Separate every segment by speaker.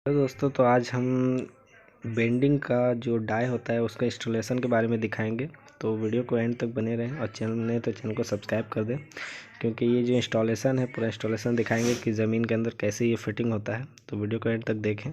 Speaker 1: तो दोस्तों, तो आज हम बेंडिंग का जो डाई होता है उसका इंस्टॉलेशन के बारे में दिखाएंगे। तो वीडियो को एंड तक बने रहें और चैनल नहीं तो चैनल को सब्सक्राइब कर दें, क्योंकि ये जो इंस्टॉलेशन है पूरा इंस्टॉलेशन दिखाएंगे कि ज़मीन के अंदर कैसे ये फिटिंग होता है। तो वीडियो को एंड तक देखें।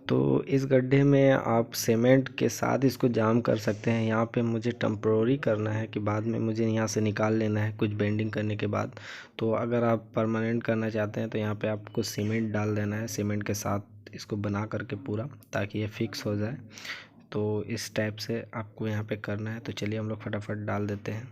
Speaker 1: तो इस गड्ढे में आप सीमेंट के साथ इसको जाम कर सकते हैं। यहाँ पे मुझे टेम्प्रोरी करना है कि बाद में मुझे यहाँ से निकाल लेना है कुछ बेंडिंग करने के बाद। तो अगर आप परमानेंट करना चाहते हैं तो यहाँ पे आपको सीमेंट डाल देना है, सीमेंट के साथ इसको बना करके पूरा, ताकि ये फिक्स हो जाए। तो इस टाइप से आपको यहाँ पे करना है। तो चलिए हम लोग फटाफट डाल देते हैं।